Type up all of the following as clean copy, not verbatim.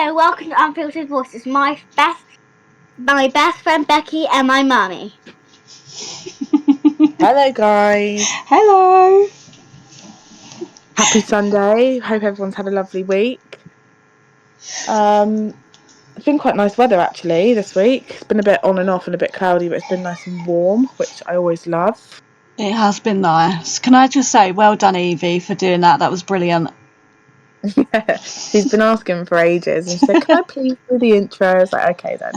Hello, welcome to Unfiltered Voices. My best friend Becky and my mummy. Hello guys. Hello. Happy Sunday. Hope everyone's had a lovely week. It's been quite nice weather actually this week. It's been a bit on and off and a bit cloudy, but it's been nice and warm, which I always love. It has been nice. Can I just say, well done, Evie, for doing that. That was brilliant. Yeah, she's been asking for ages, and she said, "Can I please do the intro?" I was like, "Okay then."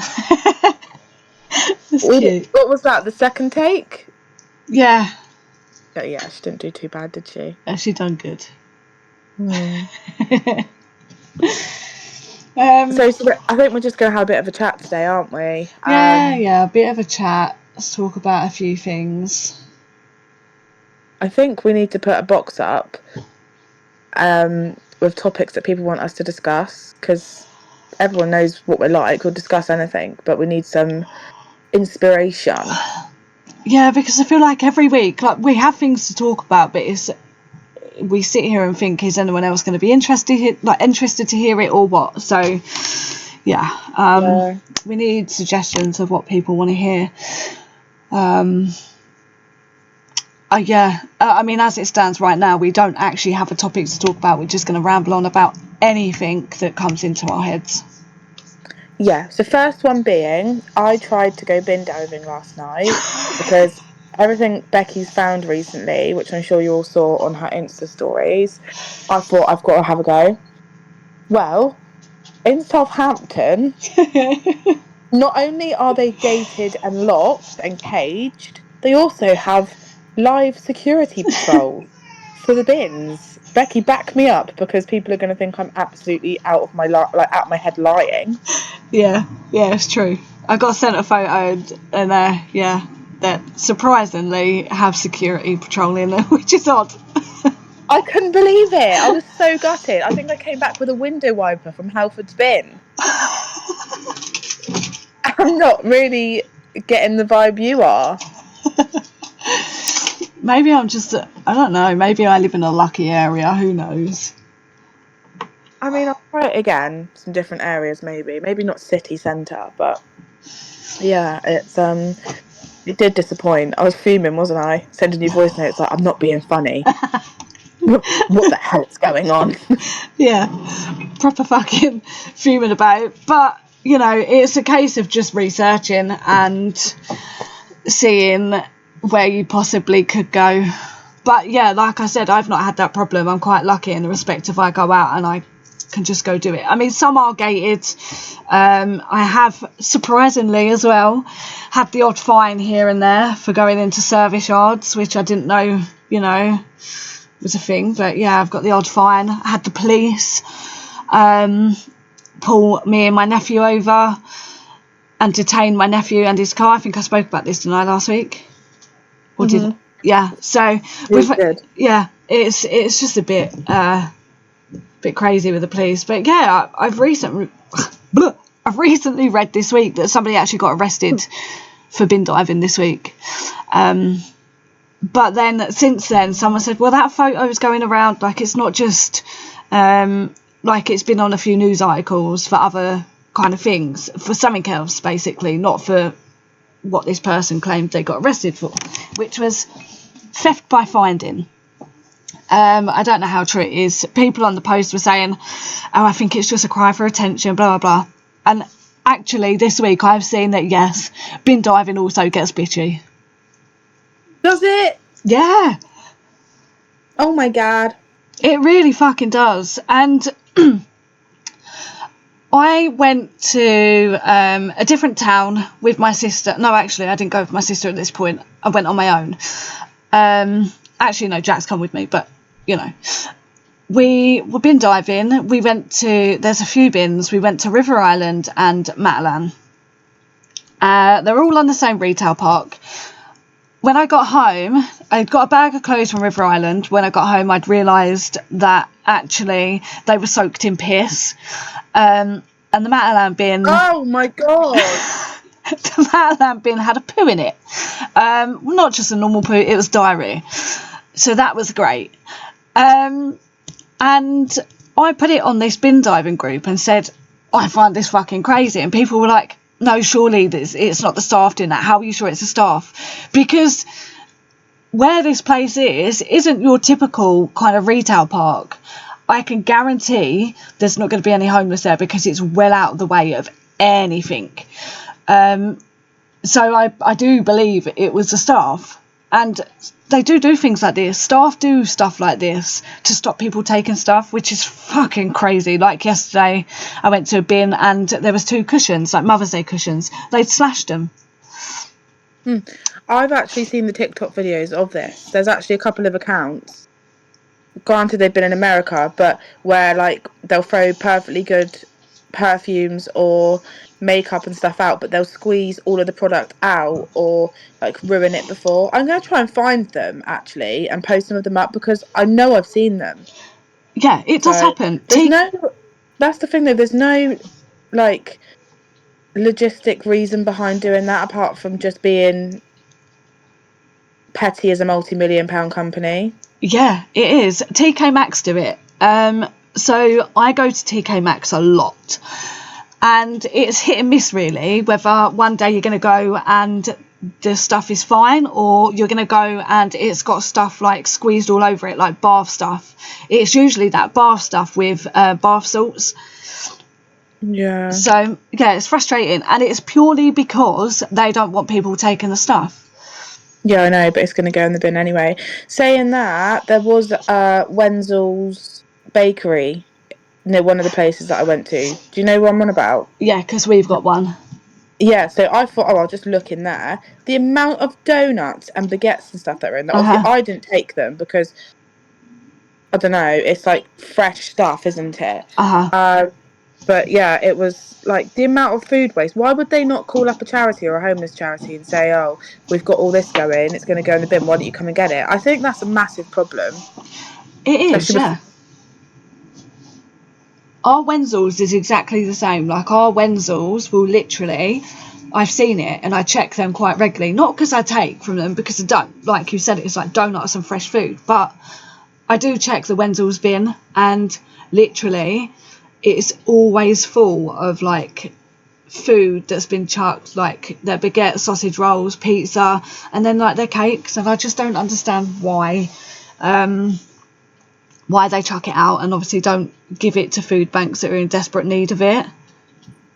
That's cute. What was that? The second take? Yeah. Yeah, she didn't do too bad, did she? She done good. So I think we're just going to have a bit of a chat today, aren't we? A bit of a chat. Let's talk about a few things. I think we need to put a box up with topics that people want us to discuss, because everyone knows what we're like. We'll discuss anything, but we need some inspiration. Yeah, because I feel like every week, like, we have things to talk about, but we sit here and think, is anyone else going to be interested to hear it or what? So we need suggestions of what people want to hear. I mean, as it stands right now, we don't actually have a topic to talk about. We're just going to ramble on about anything that comes into our heads. Yeah, so first one being, I tried to go bin diving last night because everything Becky's found recently, which I'm sure you all saw on her Insta stories, I thought I've got to have a go. Well, in Southampton, not only are they gated and locked and caged, they also have live security patrol for the bins. Becky, back me up, because people are going to think I'm absolutely out of my out my head lying. Yeah, it's true. I got sent a photo, and that surprisingly have security patrolling them, which is odd. I couldn't believe it. I was so gutted. I think I came back with a window wiper from Halford's bin. I'm not really getting the vibe you are. Maybe I don't know, maybe I live in a lucky area, who knows. I mean, I'll try it again, some different areas maybe not city centre, but yeah, it did disappoint. I was fuming, wasn't I? Sending you voice notes like, I'm not being funny. What the hell is going on? Yeah, proper fucking fuming about it. But, it's a case of just researching and seeing where you possibly could go. But yeah, like I said, I've not had that problem. I'm quite lucky in the respect of I go out and I can just go do it. I mean, some are gated. I have, surprisingly as well, had the odd fine here and there for going into service yards, which I didn't know, was a thing. But yeah, I've got the odd fine. I had the police pull me and my nephew over and detain my nephew and his car. I think I spoke about this, didn't I, last week? Or did I? Yeah. So it's just a bit crazy with the police. But yeah, I've recently read this week that somebody actually got arrested for bin diving this week. But then since then, someone said, well, that photo is going around, like, it's not just like it's been on a few news articles for other kind of things, for something else, basically, not for what this person claimed they got arrested for, which was theft by finding. I don't know how true it is. People on the post were saying, I think it's just a cry for attention, blah, blah, blah. And actually, this week I've seen that, yes, bin diving also gets bitchy. Does it? Yeah. Oh my God. It really fucking does. And I went to a different town with my sister. No, actually, I didn't go with my sister at this point. I went on my own. Actually, no, Jack's come with me, but, we were bin diving. There's a few bins. We went to River Island and Matalan. They're all on the same retail park. When I got home, I'd got a bag of clothes from River Island. When I got home, I'd realised that actually they were soaked in piss. And the Matalan bin... Oh my God! The Matalan bin had a poo in it. Not just a normal poo, it was diarrhea. So that was great. And I put it on this bin diving group and said, I find this fucking crazy. And people were like, no, surely it's not the staff doing that. How are you sure it's the staff? Because where this place isn't your typical kind of retail park. I can guarantee there's not going to be any homeless there because it's well out of the way of anything. So I do believe it was the staff. And they do things like this. Staff do stuff like this to stop people taking stuff, which is fucking crazy. Like yesterday, I went to a bin and there was 2 cushions, like Mother's Day cushions. They'd slashed them. I've actually seen the TikTok videos of this. There's actually a couple of accounts. Granted, they've been in America, but where like they'll throw perfectly good perfumes or makeup and stuff out, but they'll squeeze all of the product out or like ruin it before. I'm gonna try and find them actually and post some of them up because I know I've seen them. Yeah, it does happen. That's the thing though. There's no like logistic reason behind doing that apart from just being petty as a multi-million-pound company. Yeah, it is. TK Maxx do it. So I go to TK Maxx a lot, and it's hit and miss really. Whether one day you're going to go and the stuff is fine, or you're going to go and it's got stuff like squeezed all over it, like bath stuff. It's usually that bath stuff with bath salts. Yeah. So yeah, it's frustrating, and it's purely because they don't want people taking the stuff. Yeah, I know, but it's going to go in the bin anyway. Saying that, there was Wenzel's Bakery near one of the places that I went to. Do you know what I'm on about? Yeah, because we've got one. Yeah, so I thought, oh, I'll just look in there. The amount of donuts and baguettes and stuff that are in there. Obviously, I didn't take them because, I don't know, it's like fresh stuff, isn't it? But yeah, it was like the amount of food waste. Why would they not call up a charity or a homeless charity and say, oh, we've got all this going, it's going to go in the bin, why don't you come and get it? I think that's a massive problem. It is, Especially yeah. Our Wenzel's is exactly the same. Like our Wenzel's will literally, I've seen it and I check them quite regularly. Not because I take from them, because I don't. Like you said, it's like donuts and fresh food. But I do check the Wenzel's bin, and literally it's always full of like food that's been chucked, like their baguette, sausage rolls, pizza, and then like their cakes. And I just don't understand why they chuck it out and obviously don't give it to food banks that are in desperate need of it.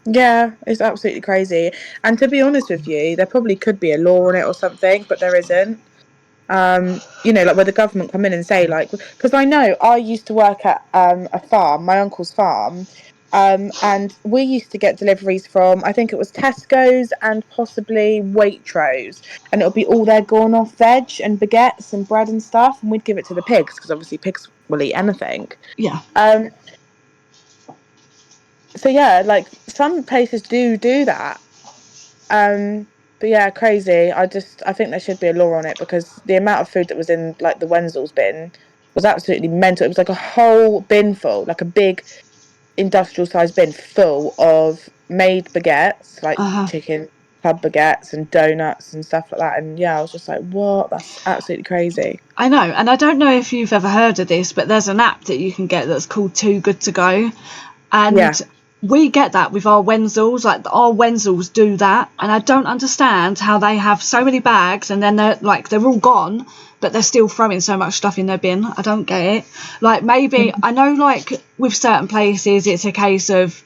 Yeah, it's absolutely crazy. And to be honest with you, there probably could be a law on it or something, but there isn't. You know, like where the government come in and say, like, because I know I used to work at a farm, my uncle's farm, and we used to get deliveries from, I think it was Tesco's and possibly Waitrose, and it'll be all their gone off veg and baguettes and bread and stuff, and we'd give it to the pigs because obviously pigs will eat anything. Yeah. So yeah, like some places do that. But yeah, crazy. I think there should be a law on it because the amount of food that was in like the Wenzel's bin was absolutely mental. It was like a whole bin full, like a big industrial sized bin full of made baguettes, like chicken club baguettes and donuts and stuff like that. And yeah, I was just like, what? That's absolutely crazy. I know, and I don't know if you've ever heard of this, but there's an app that you can get that's called Too Good To Go, and we get that with our Wenzel's. Like our Wenzel's do that, and I don't understand how they have so many bags and then they're all gone, but they're still throwing so much stuff in their bin. I don't get it. Like maybe I know, like with certain places, it's a case of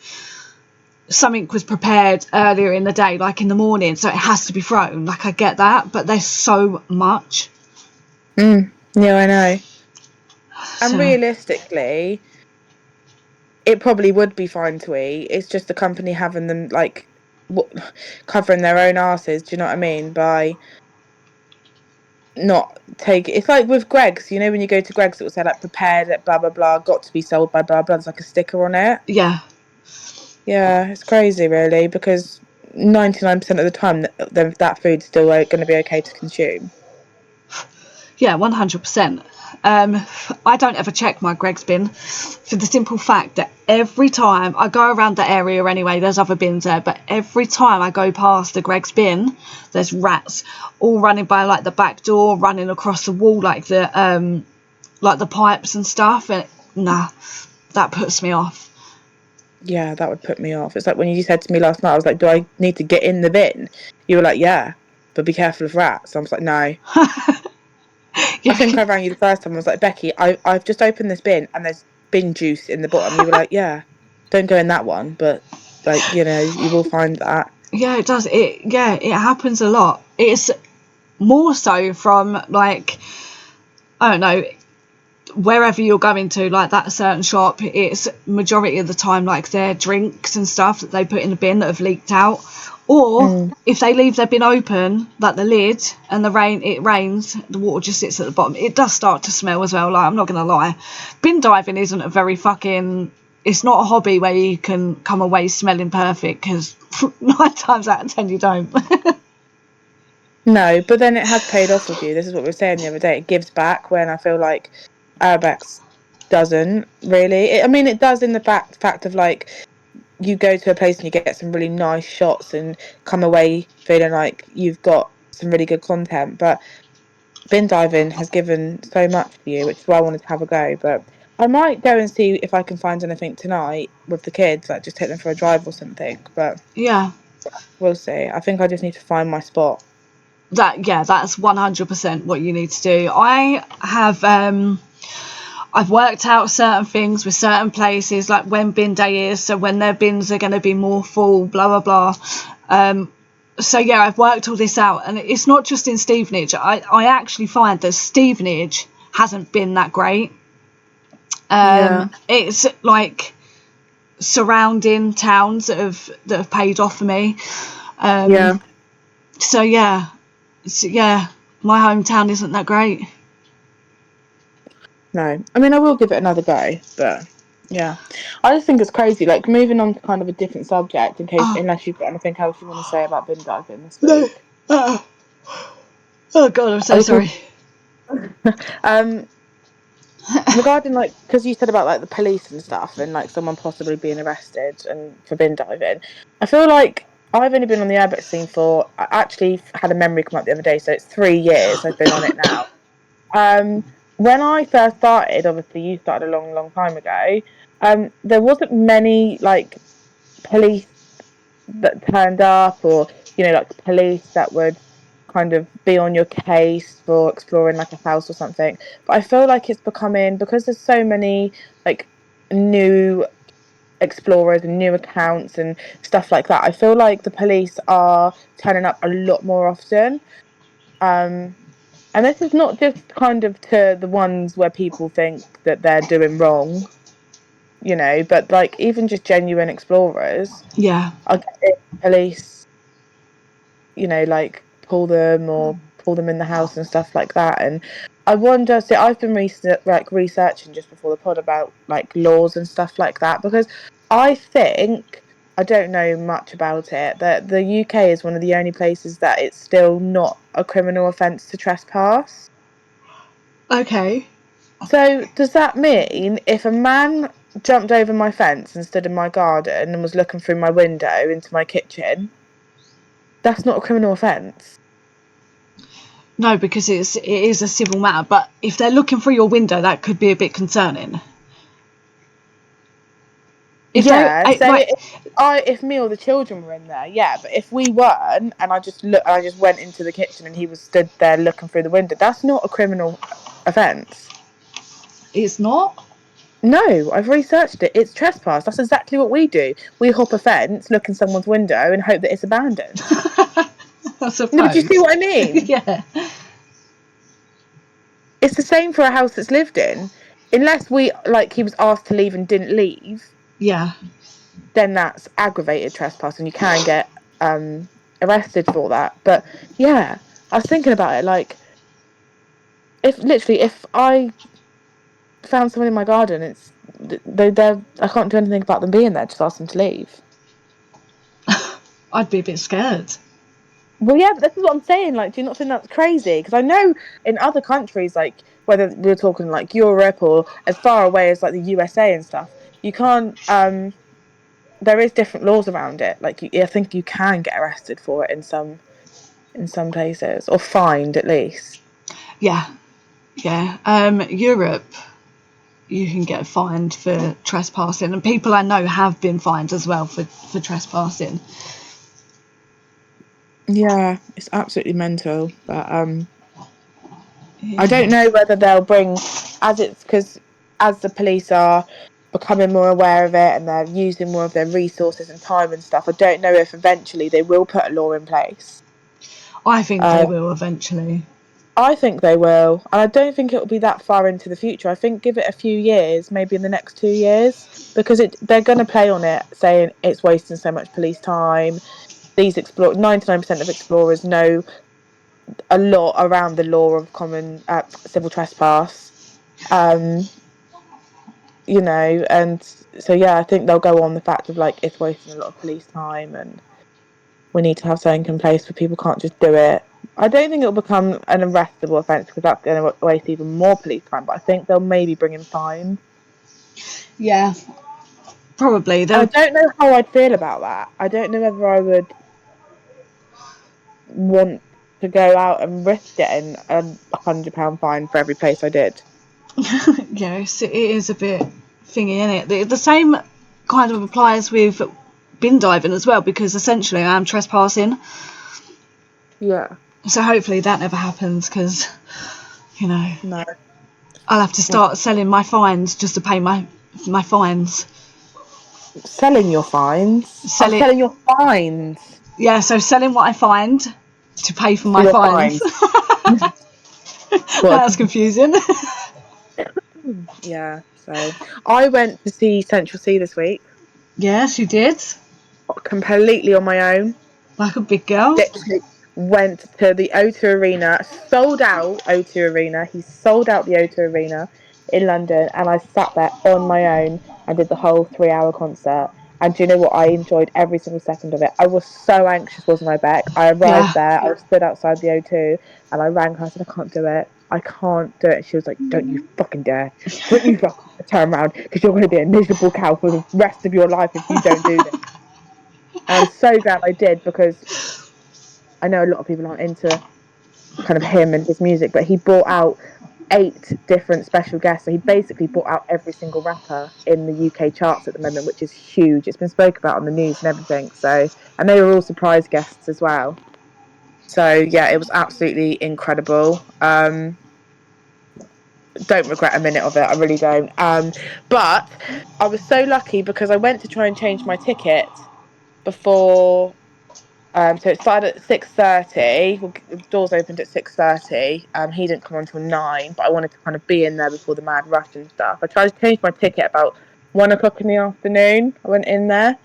something was prepared earlier in the day, like in the morning, so it has to be thrown. Like I get that, but there's so much. Yeah, I know. And realistically, it probably would be fine to eat. It's just the company having them like covering their own asses. Do you know what I mean? By not take it's like with Greg's. You know, when you go to Greg's, it will say like prepared at blah blah blah, got to be sold by blah blah. There's like a sticker on it. Yeah, it's crazy, really, because 99% of the time that food's still going to be okay to consume. Yeah, 100%. I don't ever check my Greg's bin for the simple fact that every time I go around the area anyway, there's other bins there, but every time I go past the Greg's bin, there's rats all running by like the back door, running across the wall like the pipes and stuff, and nah, that puts me off. Yeah, that would put me off. It's like when you said to me last night, I was like, do I need to get in the bin? You were like, yeah, but be careful of rats. I was like, no. I think I rang you the first time. I was like, Becky, I've just opened this bin and there's bin juice in the bottom. You were like, yeah, don't go in that one, but like, you know, you will find that. Yeah, it does. It happens a lot. It's more so from like, I don't know, wherever you're going to, like that certain shop, it's majority of the time like their drinks and stuff that they put in the bin that have leaked out. Or if they leave their bin open, like the lid, and it rains, the water just sits at the bottom. It does start to smell as well. Like, I'm not gonna lie, bin diving isn't a very fucking. It's not a hobby where you can come away smelling perfect, because 9 times out of 10 you don't. No, but then it has paid off with you. This is what we were saying the other day. It gives back when I feel like Urbex doesn't really. I mean, it does in the fact of like you go to a place and you get some really nice shots and come away feeling like you've got some really good content. But bin diving has given so much for you, which is why I wanted to have a go. But I might go and see if I can find anything tonight with the kids, like just take them for a drive or something. But Yeah, we'll see. I think I just need to find my spot. that's 100% what you need to do. I've worked out certain things with certain places, like when bin day is, so when their bins are going to be more full, blah, blah, blah. So, yeah, I've worked all this out. And it's not just in Stevenage. I actually find that Stevenage hasn't been that great. Yeah. It's like surrounding towns that have paid off for me. Yeah. So, yeah, my hometown isn't that great. No. I mean, I will give it another go, but yeah. I just think it's crazy. Like, moving on to kind of a different subject, unless you've got anything else you want to say about bin diving this No. week. Oh, God, I'm so sorry. Regarding, like, because you said about, like, the police and stuff and, like, someone possibly being arrested and for bin diving, I feel like I've only been on the urbex scene I actually had a memory come up the other day, so it's 3 years I've been on it now. When I first started, obviously you started a long, long time ago, there wasn't many like police that turned up, or like police that would kind of be on your case for exploring like a house or something. But I feel like it's becoming, because there's so many like new explorers and new accounts and stuff like that. I feel like the police are turning up a lot more often. And this is not just kind of to the ones where people think that they're doing wrong, but like even just genuine explorers Yeah. are getting police, like pull them in the house and stuff like that. And I wonder, see, I've been researching just before the pod about like laws and stuff like that, because I think, I don't know much about it, that the UK is one of the only places that it's still not a criminal offence to trespass. Okay. So does that mean if a man jumped over my fence and stood in my garden and was looking through my window into my kitchen, that's not a criminal offence? No, because it is a civil matter. But if they're looking through your window, that could be a bit concerning. If Yeah, so like, if me or the children were in there, yeah, but if we weren't and I just went into the kitchen and he was stood there looking through the window, that's not a criminal offence. it's not. No, I've researched it. It's trespass. That's exactly what we do. We hop a fence, look in someone's window, and hope that it's abandoned. I suppose. No, but do you see what I mean? Yeah. It's the same for a house that's lived in. Unless he was asked to leave and didn't leave, Yeah. then that's aggravated trespass and you can get arrested for that. But yeah, I was thinking about it, like, if I found someone in my garden, I can't do anything about them being there, just ask them to leave. I'd be a bit scared. Well, yeah, but this is what I'm saying. Like, do you not think that's crazy? Because I know in other countries, like whether we're talking like Europe or as far away as like the USA and stuff, you can't. There is different laws around it. Like, I think you can get arrested for it in some places, or fined at least. Yeah. Yeah. Europe. you can get fined for trespassing, and people I know have been fined as well for trespassing. Yeah, it's absolutely mental. But I Yeah. don't know whether they'll bring, because as the police are becoming more aware of it and they're using more of their resources and time and stuff, I don't know if eventually they will put a law in place. I think they will eventually. I think they will, and I don't think it will be that far into the future. I think give it a few years, maybe in the next 2 years, because they're going to play on it, saying it's wasting so much police time. 99% of explorers know a lot around the law of common civil trespass. You know, and so yeah, I think they'll go on the fact of like it's wasting a lot of police time, and we need to have something in place where people can't just do it. I don't think it'll become an arrestable offence because that's going to waste even more police time, but I think they'll maybe bring in fines. Yeah, probably. I don't know how I'd feel about that. I don't know whether I would want to go out and risk getting £100 fine for every place I did. Yes, it is a bit thingy, isn't it? The same kind of applies with bin diving as well, because essentially I'm trespassing. Yeah. So hopefully that never happens, because, you know, No. I'll have to start selling my fines just to pay my fines. Selling your fines? Selling your fines. Yeah, so selling what I find to pay for For my your fines. fines. That's confusing. Yeah, so I went to see Central Sea this week, Yes, you did. completely on my own. Like a big girl. Literally went to the O2 Arena, sold out O2 Arena. He sold out the O2 Arena in London, and I sat there on my own and did the whole 3 hour concert. And do you know what? I enjoyed every single second of it. I was so anxious, wasn't I, Beck? I arrived Yeah. there, I was stood outside the O2, and I rang her. I said, I can't do it. I can't do it. She was like, don't you fucking dare. Don't you fucking turn around, because you're going to be a miserable cow for the rest of your life if you don't do this. And I'm so glad I did, because I know a lot of people aren't into kind of him and his music, but he brought out 8 different special guests. So he basically brought out every single rapper in the UK charts at the moment, which is huge. It's been spoken about on the news and everything. So, and they were all surprise guests as well. So yeah, it was absolutely incredible. Don't regret a minute of it. I really don't. But I was so lucky because I went to try and change my ticket before. So it started at 6:30. Well, doors opened at 6:30. He didn't come on until 9, but I wanted to kind of be in there before the mad rush and stuff. I tried to change my ticket about 1 o'clock in the afternoon. I went in there,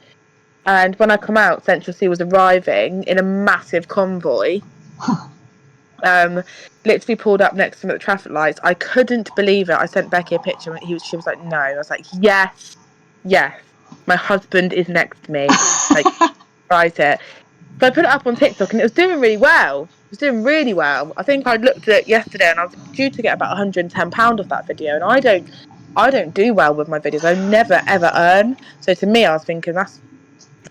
and when I come out, Central Sea was arriving in a massive convoy. Literally pulled up next to him at the traffic lights. I couldn't believe it. I sent Becky a picture, and she was like, "No." I was like, "Yes, yes, my husband is next to me." Like, right it. So I put it up on TikTok, and it was doing really well. It was doing really well. I think I looked at it yesterday, and I was due to get about £110 off that video. And I don't do well with my videos. I never ever earn. So to me, I was thinking that's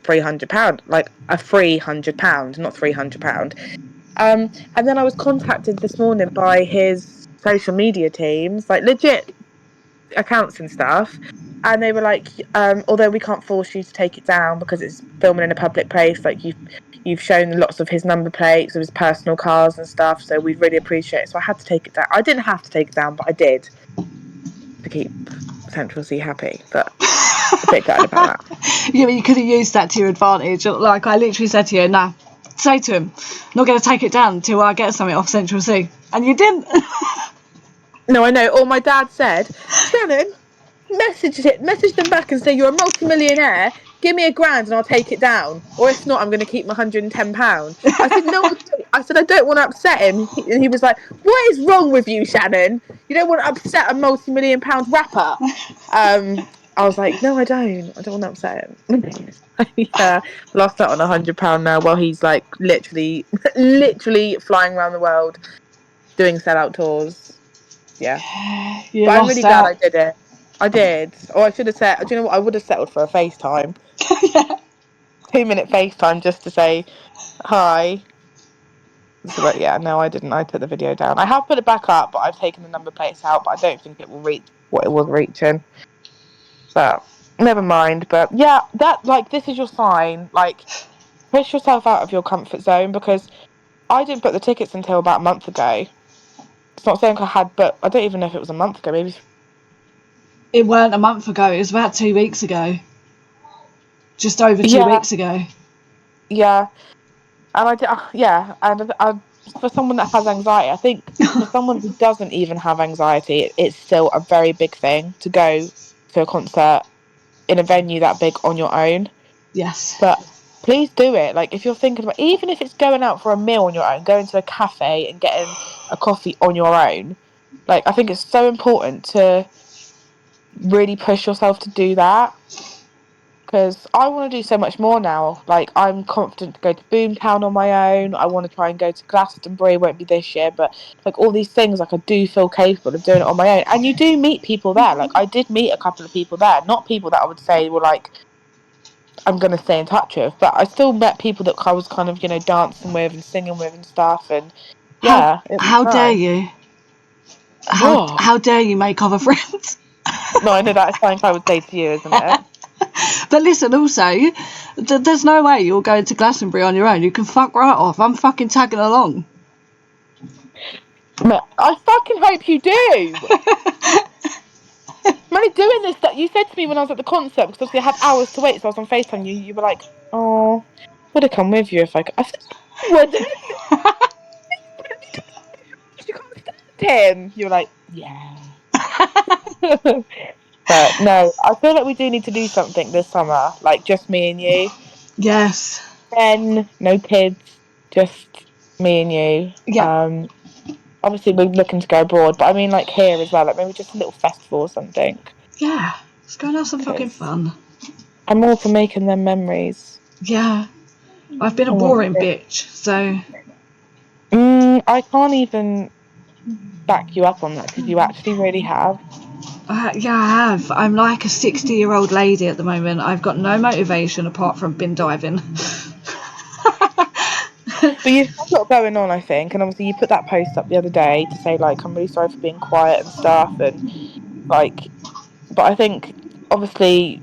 £300, like a £300, not £300. And then I was contacted this morning by his social media teams, like legit accounts and stuff, and they were like, although we can't force you to take it down because it's filming in a public place, like you've shown lots of his number plates of his personal cars and stuff, so we really appreciate it. So I had to take it down. I didn't have to take it down, but I did, to keep Central Sea happy. But a bit gutted about that. Yeah, but you could have used that to your advantage. Like I literally said to you, nah, say to him, not going to take it down until I get something off Central Sea. And you didn't. No, I know. Or my dad said, Shannon, message them back and say you're a multi-millionaire. Give me £1,000 and I'll take it down. Or if not, I'm going to keep my £110. I said, no, I said, I don't want to upset him. And he was like, what is wrong with you, Shannon? You don't want to upset a multi-million-pound rapper. I was like, no, I don't. I don't want to upset him. Yeah, lost out on £100 now while he's like literally flying around the world doing sellout tours. Yeah. You But I'm lost really glad out. I did it. I did. Or I should have said, do you know what? I would have settled for a FaceTime. Yeah. 2-minute FaceTime just to say hi. So, but yeah, no, I didn't. I took the video down. I have put it back up, but I've taken the number plates out. But I don't think it will reach what it was reaching. But never mind. But yeah, that like this is your sign. Like push yourself out of your comfort zone because I didn't book the tickets until about a month ago. It's not saying I had, but I don't even know if it was a month ago. Maybe It weren't a month ago. It was about 2 weeks ago. Just over 2 yeah, weeks ago. yeah. And I did, yeah, and for someone that has anxiety, I think for someone who doesn't even have anxiety, it's still a very big thing to go to a concert in a venue that big on your own. Yes. But please do it. Like if you're thinking about, even if it's going out for a meal on your own, going to a cafe and getting a coffee on your own, like I think it's so important to really push yourself to do that. Because I want to do so much more now. Like I'm confident to go to Boomtown on my own. I want to try and go to Glastonbury. It won't be this year, but like all these things, like I do feel capable of doing it on my own. And you do meet people there. Like I did meet a couple of people there, not people that I would say were like I'm gonna stay in touch with, but I still met people that I was kind of dancing with and singing with and stuff. And How yeah, it was how dare nice. you? What? How dare you make other friends? No, I know that's something I would say to you, isn't it? But listen, also, there's no way you're going to Glastonbury on your own. You can fuck right off. I'm fucking tagging along. No, I fucking hope you do. I'm only doing this that you said to me when I was at the concert because obviously I had hours to wait, so I was on FaceTime. You were like, "Oh, would have come with you if I could." I said, "No, I wouldn't. You can't stand him." You were like, "Yeah." But no, I feel like we do need to do something this summer, like just me and you. Yes. Then no kids, just me and you. Yeah. Obviously we're looking to go abroad, but I mean like here as well, like maybe just a little festival or something. Yeah. Let's go and have some fucking Because fun. I'm all for making them memories. Yeah. I've been a I want boring it. bitch, so I can't even back you up on that because you actually really have. yeah, I have. I'm like a 60-year-old lady at the moment. I've got no motivation apart from bin diving. But you've got a lot going on, I think, and obviously you put that post up the other day to say like I'm really sorry for being quiet and stuff, and like, but I think obviously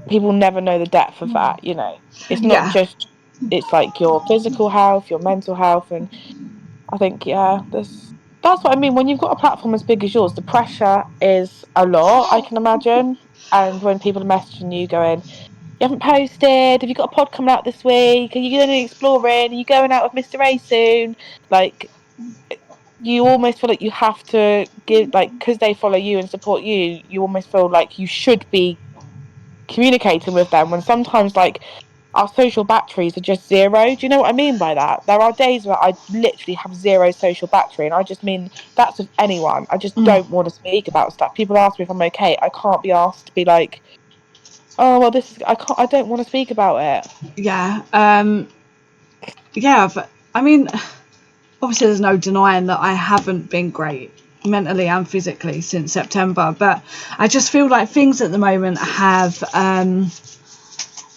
people never know the depth of that. It's not Yeah. just it's like your physical health, your mental health, and I think that's what I mean. When you've got a platform as big as yours, the pressure is a lot, I can imagine. And when people are messaging you going, you haven't posted, have you got a pod coming out this week? Are you going to exploring? Are you going out with Mr. A soon? Like you almost feel like you have to give like because they follow you and support you, you almost feel like you should be communicating with them when sometimes like our social batteries are just zero. Do you know what I mean by that? There are days where I literally have zero social battery, and I just mean that's with anyone. I just Mm. don't want to speak about stuff. People ask me if I'm okay. I can't be asked to be like, oh well, this is I can't. I don't want to speak about it. Yeah. Yeah, but I mean, obviously there's no denying that I haven't been great mentally and physically since September, but I just feel like things at the moment have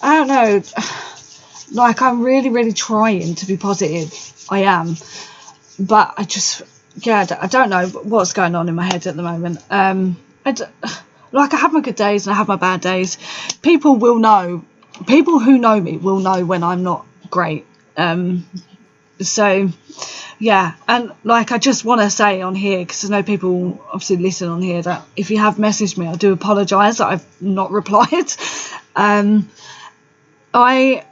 I don't know, like I'm really really trying to be positive. I am, but I don't know what's going on in my head at the moment. Like I have my good days and I have my bad days. People who know me will know when I'm not great. So yeah, and like I just want to say on here, because I know people obviously listen on here, that if you have messaged me, I do apologise that I've not replied. I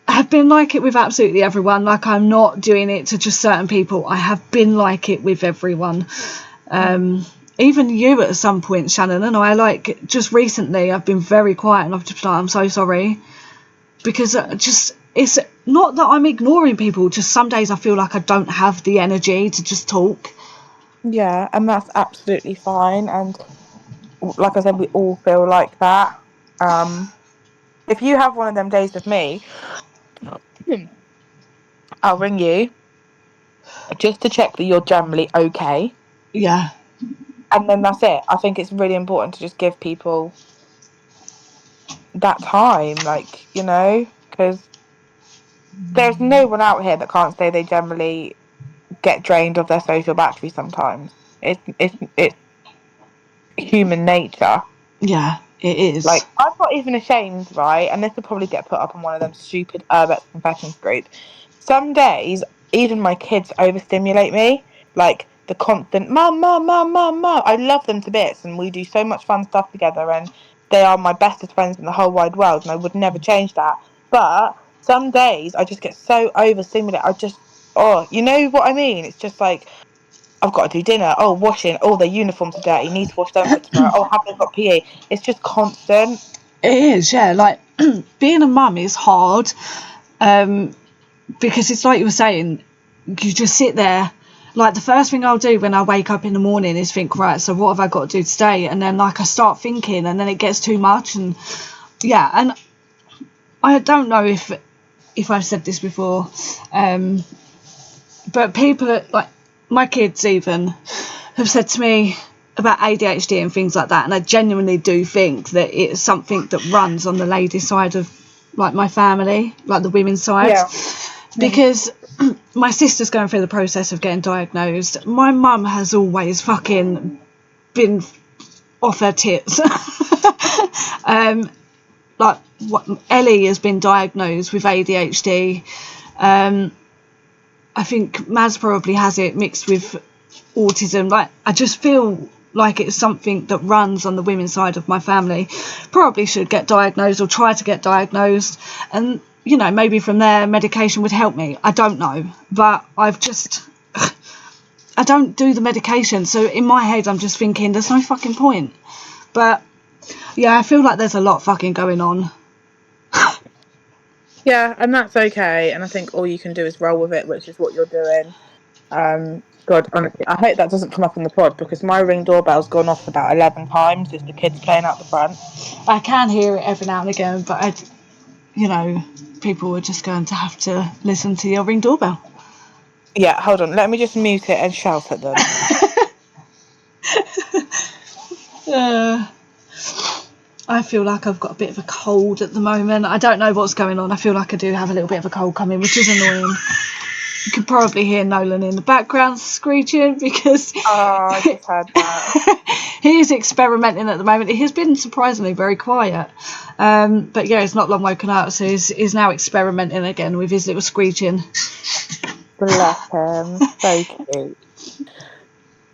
have been like it with absolutely everyone. Like I'm not doing it to just certain people. I have been like it with everyone. Even you at some point, Shannon, and I, like, just recently I've been very quiet and I've just been like, I'm so sorry, because it's not that I'm ignoring people, just some days I feel like I don't have the energy to just talk. Yeah, and that's absolutely fine. And like I said, we all feel like that. If you have one of them days with me, I'll ring you just to check that you're generally okay. Yeah. And then that's it. I think it's really important to just give people that time, like, because there's no one out here that can't say they generally get drained of their social battery sometimes. It's human nature. Yeah, it is. Like, I'm not even ashamed, right? And this will probably get put up on one of them stupid Urbex confessions group. Some days, even my kids overstimulate me. Like, the constant, mum, mum, mum, mum, mum. I love them to bits, and we do so much fun stuff together, and they are my bestest friends in the whole wide world, and I would never change that. But some days, I just get so overstimulated. You know what I mean? It's just like, I've got to do dinner. Oh, washing. Oh, their uniforms are dirty. Need to wash them for tomorrow. Oh, have they got PE? It's just constant. It is, yeah. Like, being a mum is hard, because it's like you were saying, you just sit there. Like, the first thing I'll do when I wake up in the morning is think, right, so what have I got to do today? And then, like, I start thinking, and then it gets too much. And yeah, and I don't know if I've said this before, but people, like my kids even, have said to me about ADHD and things like that, and I genuinely do think that it's something that runs on the ladies' side of, like, my family, like the women's side. Yeah. Because my sister's going through the process of getting diagnosed. My mum has always fucking been off her tits. Like, Ellie has been diagnosed with ADHD. I think Maz probably has it mixed with autism. Like, I just feel like it's something that runs on the women's side of my family. Probably should get diagnosed or try to get diagnosed, and maybe from there medication would help me. I don't know, but I don't do the medication, so in my head I'm just thinking there's no fucking point. But yeah, I feel like there's a lot fucking going on. Yeah, and that's okay. And I think all you can do is roll with it, which is what you're doing. God, honestly, I hope that doesn't come up in the pod because my Ring doorbell's gone off about 11 times. It's the kids playing out the front. I can hear it every now and again, but people are just going to have to listen to your Ring doorbell. Yeah, hold on. Let me just mute it and shout at them. I feel like I've got a bit of a cold at the moment. I don't know what's going on. I feel like I do have a little bit of a cold coming, which is annoying. You could probably hear Nolan in the background screeching because I just heard that. he is experimenting at the moment. He has been surprisingly very quiet. But yeah, he's not long woken up, so he's now experimenting again with his little screeching. Bless him. So cute.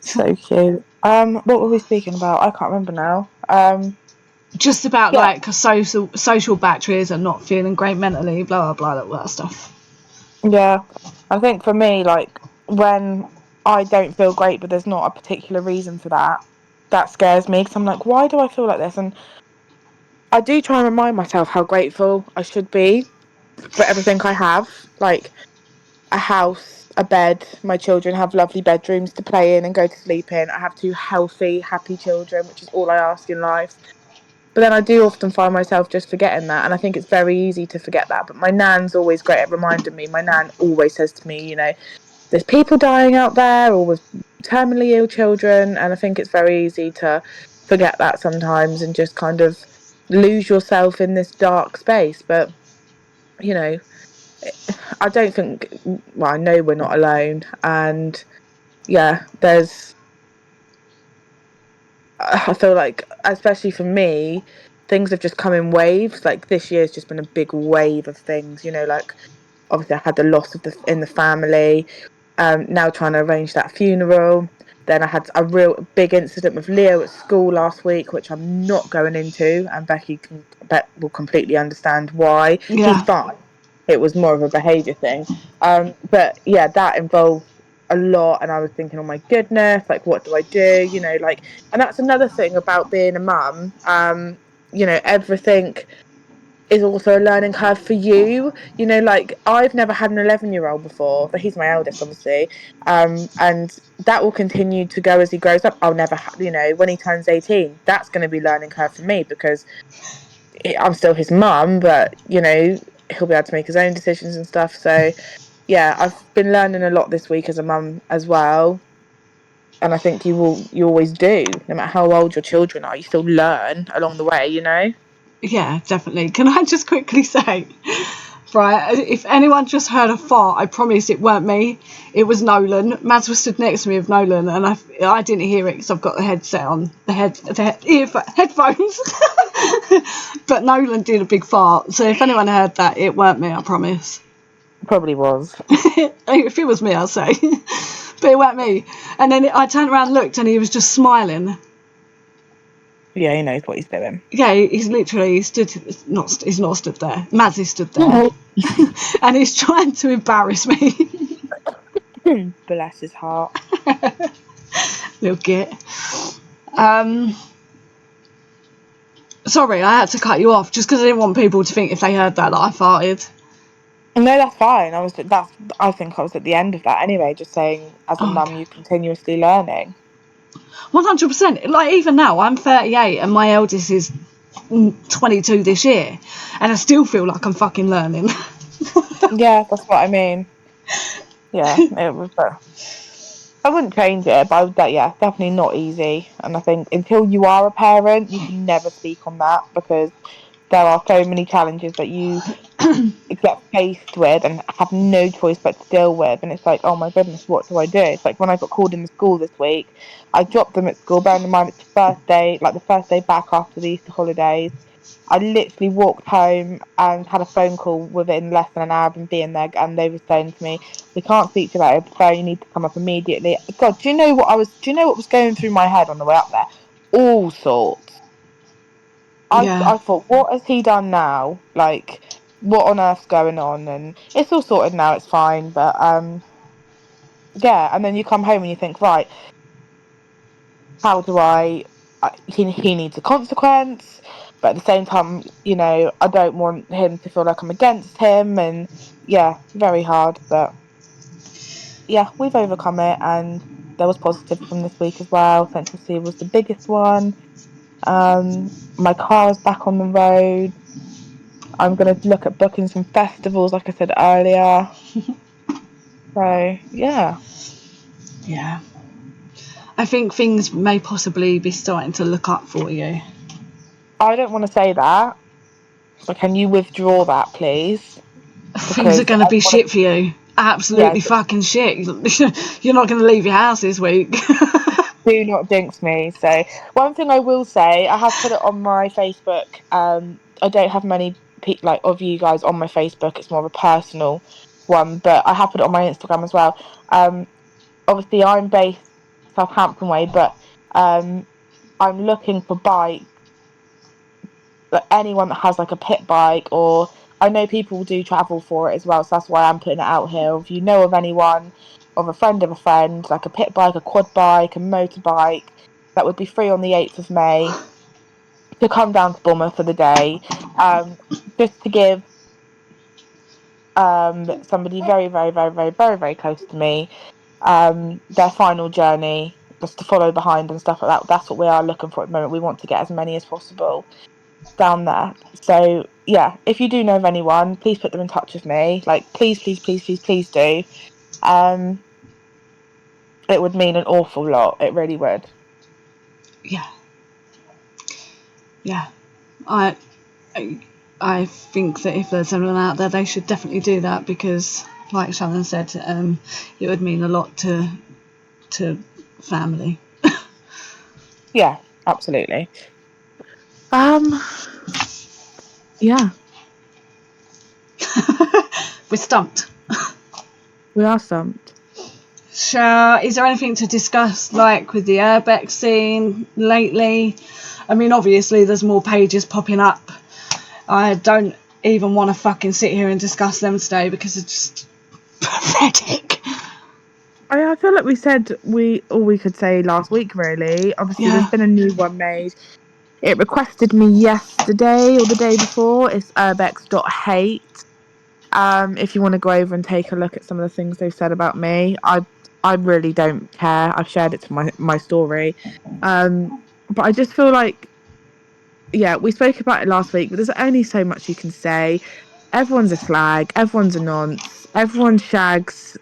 So cute. What were we speaking about? I can't remember now. Just about Yeah. like social batteries and not feeling great mentally, blah blah blah, that stuff. Yeah, I think for me, like, when I don't feel great, but there's not a particular reason for that, that scares me because I'm like, why do I feel like this? And I do try and remind myself how grateful I should be for everything I have, like a house, a bed. My children have lovely bedrooms to play in and go to sleep in. I have two healthy, happy children, which is all I ask in life. But then I do often find myself just forgetting that, and I think it's very easy to forget that. But my nan's always great at reminding me. My nan always says to me, there's people dying out there, or with terminally ill children, and I think it's very easy to forget that sometimes and just kind of lose yourself in this dark space. But I don't think. Well, I know we're not alone, and yeah, I feel like, especially for me, things have just come in waves. Like, this year's just been a big wave of things. Like, obviously I had the loss in the family. Now trying to arrange that funeral. Then I had a real big incident with Leo at school last week, which I'm not going into, and Becky will completely understand why. Yeah. He's fine. It was more of a behaviour thing. But yeah, that involved a lot, and I was thinking, oh my goodness, like, what do I do? And that's another thing about being a mum. Everything is also a learning curve for you. Like, I've never had an 11-year-old before, but he's my eldest, obviously. And that will continue to go as he grows up. I'll never, when he turns 18, that's going to be learning curve for me because I'm still his mum, but, he'll be able to make his own decisions and stuff. So, yeah, I've been learning a lot this week as a mum as well. And I think you always do, no matter how old your children are, you still learn along the way, Yeah, definitely. Can I just quickly say, Right, if anyone just heard a fart, I promise it weren't me. It was Nolan. Mads was stood next to me with Nolan, and I didn't hear it because I've got the headset on, headphones. But Nolan did a big fart, so if anyone heard that, it weren't me, I promise. Probably was. If it was me, I'll say. But it weren't me. And then I turned around and looked, and he was just smiling. Yeah, he knows what he's doing. Yeah, he's literally stood. He's not stood there. Mads is stood there, and he's trying to embarrass me. Bless his heart. Little git. Sorry, I had to cut you off just because I didn't want people to think if they heard that I farted. No, that's fine. I think I was at the end of that anyway, just saying as a mum, you're continuously learning. 100%. Like, even now, I'm 38 and my eldest is 22 this year, and I still feel like I'm fucking learning. Yeah, that's what I mean. Yeah, it was. I wouldn't change it, but yeah, definitely not easy. And I think until you are a parent, you can never speak on that because there are so many challenges that you get faced with and have no choice but to deal with. And it's like, oh my goodness, what do I do? It's like when I got called into school this week, I dropped them at school, bearing in mind it's the first day, like the first day back after the Easter holidays. I literally walked home and had a phone call within less than an hour of them being there, and they were saying to me, "We can't speak to you about it. So you need to come up immediately." God, do you know what was going through my head on the way up there? All sorts. Yeah. I thought, what has he done now? Like, what on earth's going on? And it's all sorted now. It's fine, but yeah. And then you come home and you think, right, how do I? He needs a consequence, but at the same time, I don't want him to feel like I'm against him, and yeah, very hard. But yeah, we've overcome it, and there was positive from this week as well. Central C was the biggest one. My car is back on the road. I'm gonna look at booking some festivals, like I said earlier. So yeah. Yeah. I think things may possibly be starting to look up for you. I don't want to say that. So can you withdraw that, please? Things are Because going to be shit for you. yeah, Absolutely fucking shit. You're not going to leave your house this week. do not jinx me. So one thing I will say, I have put it on my Facebook. I don't have many of you guys on my Facebook. It's more of a personal one, but I have put it on my Instagram as well. Obviously I'm based Southampton way, but I'm looking for bikes. Anyone that has like a pit bike, or I know people do travel for it as well, so that's why I'm putting it out here. If you know of anyone, of a friend, like a pit bike, a quad bike, a motorbike, that would be free on the 8th of May to come down to Bournemouth for the day, just to give somebody very, very, very, very, very, very close to me their final journey, just to follow behind and stuff like that. That's what we are looking for at the moment. We want to get as many as possible down there. So yeah, if you do know of anyone, please put them in touch with me. Like, please, please, please, please, please do. Um, it would mean an awful lot. It really would. Yeah. Yeah. I think that if there's anyone out there, they should definitely do that because, like Shannon said, it would mean a lot to family. Yeah, absolutely. Yeah, We're stumped. we are stumped. Is there anything to discuss, like with the urbex scene lately? I mean, obviously there's more pages popping up. I don't even want to fucking sit here and discuss them today because it's just pathetic. I feel like we said all we could say last week, really. Obviously, there's Yeah. been a new one made. It requested me yesterday or the day before. It's urbex.hate. If you want to go over and take a look at some of the things they've said about me, I really don't care. I've shared it to my story. But I just feel like, yeah, we spoke about it last week, but there's only so much you can say. Everyone's a slag, everyone's a nonce, everyone shags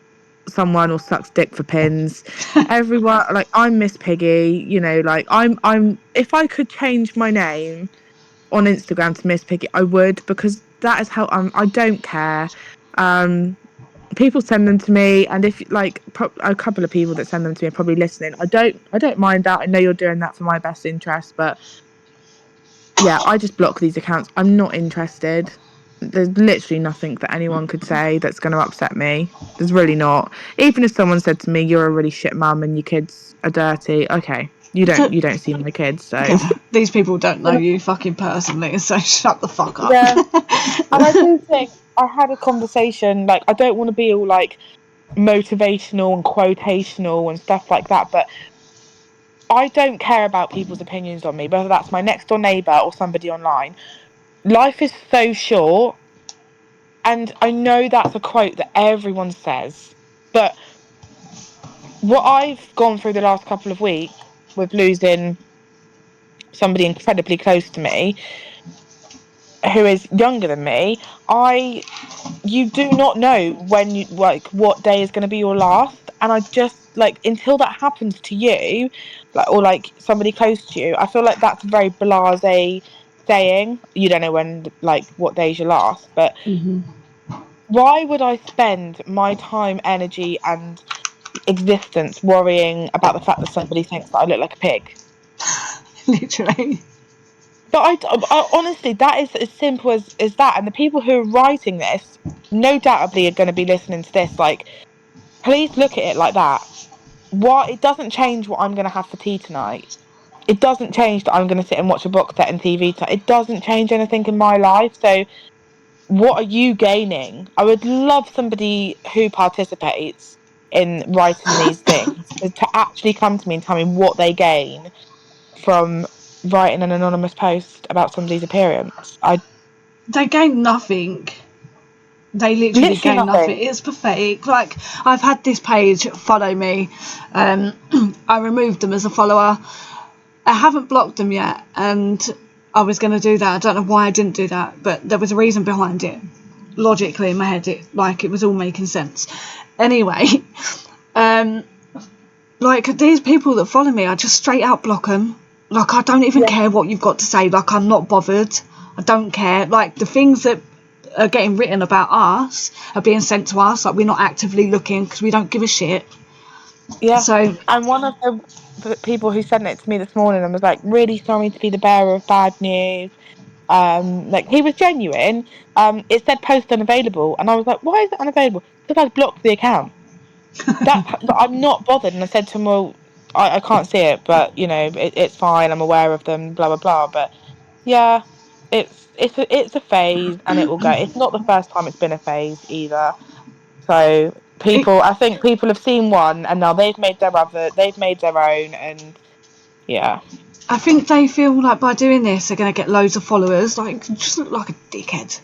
someone or sucks dick for pins. Everyone, like, I'm Miss Piggy, like I'm if I could change my name on Instagram to Miss Piggy, I would, because that is how I don't care. People send them to me, and if like a couple of people that send them to me are probably listening. I don't mind that. I know you're doing that for my best interest, but yeah, I just block these accounts. I'm not interested. There's literally nothing that anyone could say that's going to upset me. There's really not. Even if someone said to me, "You're a really shit mum and your kids are dirty," okay, So, you don't see my kids, so yeah, these people don't know you fucking personally, so shut the fuck up. yeah. And I do think I had a conversation. Like, I don't want to be all like motivational and quotational and stuff like that, but I don't care about people's opinions on me, whether that's my next door neighbour or somebody online. Life is so short, and I know that's a quote that everyone says, but what I've gone through the last couple of weeks with losing somebody incredibly close to me who is younger than me, you do not know when you like what day is going to be your last, and I just like until that happens to you, like or like somebody close to you, I feel like that's a very blasé saying. You don't know when like what day's your last, but why would I spend my time, energy, and existence worrying about the fact that somebody thinks that I look like a pig? Literally. But I honestly, that is as simple as that. And the people who are writing this, no doubtably, are going to be listening to this. Like, please look at it like that. What it doesn't change what I'm going to have for tea tonight. It doesn't change that I'm going to sit and watch a box set and TV tonight. It doesn't change anything in my life. So, what are you gaining? I would love somebody who participates in writing these things to actually come to me and tell me what they gain from writing an anonymous post about somebody's appearance. They gain nothing. They literally Literally gain nothing. nothing. It's pathetic. Like, I've had this page follow me. I removed them as a follower. I haven't blocked them yet, and I was going to do that. I don't know why I didn't do that, but there was a reason behind it. Logically, in my head, it was all making sense. Anyway, like these people that follow me, I just straight out block them. Like, I don't even Yeah. care what you've got to say. Like, I'm not bothered. I don't care. Like, the things that are getting written about us are being sent to us. Like, we're not actively looking because we don't give a shit. Yeah. So, And one of the people who sent it to me this morning and was like, really sorry to be the bearer of bad news. Like he was genuine. It said post unavailable, and I was like, why is it unavailable? Because I blocked the account. But I'm not bothered. And I said to him, well, I can't see it, but you know, it's fine. I'm aware of them. Blah blah blah. But yeah, it's a phase, and it will go. It's not the first time it's been a phase either. So it, I think people have seen one, and now they've made they've made their own, and yeah. I think they feel like by doing this, they're going to get loads of followers. Like, just look like a dickhead.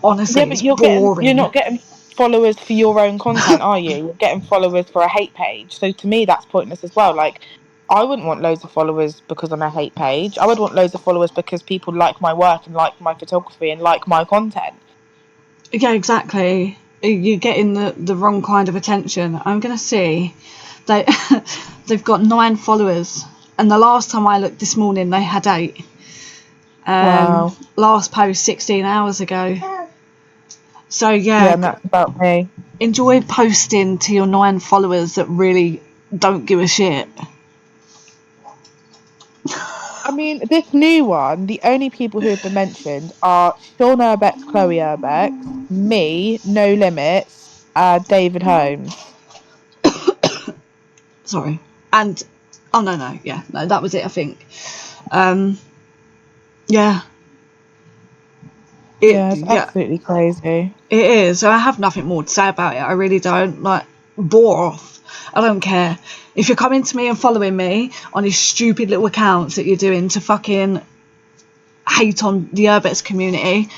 Honestly, Yeah, but it's you're boring. not getting followers for your own content, are you? You're getting followers for a hate page. So to me, that's pointless as well. Like, I wouldn't want loads of followers because I'm a hate page. I would want loads of followers because people like my work and like my photography and like my content. Yeah, exactly. You're getting the wrong kind of attention. I'm going to see. They, they've got 9 followers. And the last time I looked this morning, they had 8. Wow. Last post 16 hours ago. So Yeah, yeah, and that's about me. enjoy posting to your 9 followers that really don't give a shit. I mean, this new one, the only people who have been mentioned are Sean Urbex, Chloe Urbex, me, No Limits, David Holmes. Sorry. And oh no, yeah, no, that was it. I think. Yeah. Yeah, it's Yeah, absolutely crazy. it is. So I have nothing more to say about it. I really don't. Like, bore off. I don't care. If you're coming to me and following me on these stupid little accounts that you're doing to fucking hate on the Urbex community,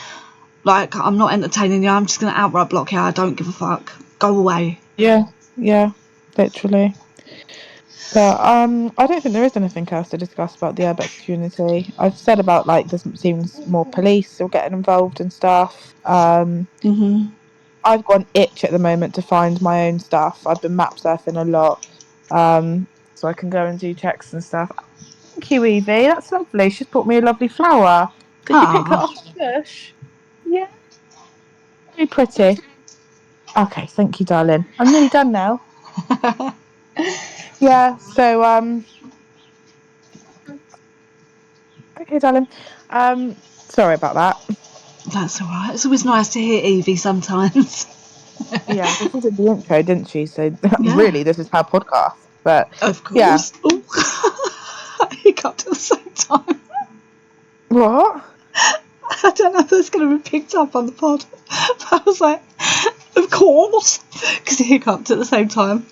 like, I'm not entertaining you. I'm just gonna outright block you. I don't give a fuck. Go away. Yeah, yeah, literally. But I don't think there is anything else to discuss about the urbex community. I've said about like there seems more police are getting involved and stuff. I've got an itch at the moment to find my own stuff. I've been map surfing a lot, so I can go and do checks and stuff. Thank you, Evie. That's lovely. She's brought me a lovely flower. Did you pick that Ah, off the bush? Yeah. Very pretty. Okay, thank you, darling. I'm nearly done now. Yeah, so okay, darling. Sorry about that. That's all right. It's always nice to hear Evie sometimes. Yeah, well, she did the intro, didn't she? So Yeah, really, this is her podcast. But of yeah, course. Oh, I hiccuped at the same time. what? I don't know if that's going to be picked up on the pod. But I was like, of course, because he hiccuped at the same time.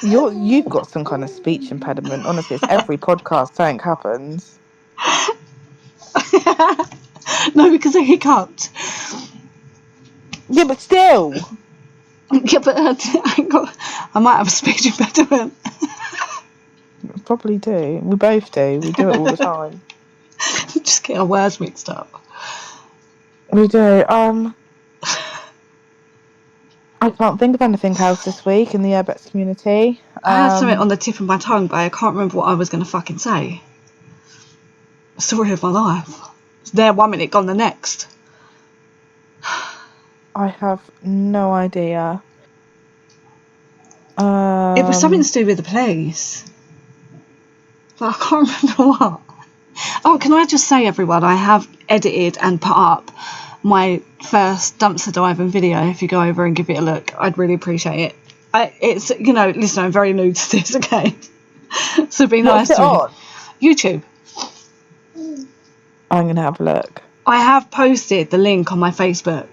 You've got some kind of speech impediment. Honestly, it's every podcast something happens. No, because I hiccuped. Yeah, but still. Yeah, but I might have a speech impediment. Probably do. We both do. We do it all the time. Just get our words mixed up. We do. I can't think of anything else this week in the Urbex community. I had something on the tip of my tongue, but I can't remember what I was going to fucking say. Story of my life. It's there 1 minute, gone the next. I have no idea. It was something to do with the place. But I can't remember what. Oh, can I just say, everyone, I have edited and put up my first dumpster diving video. If you go over and give it a look, I'd really appreciate it. It's, listen, I'm very new to this, okay? So be nice What's it to me. on? YouTube. I'm gonna have a look. I have posted the link on my Facebook.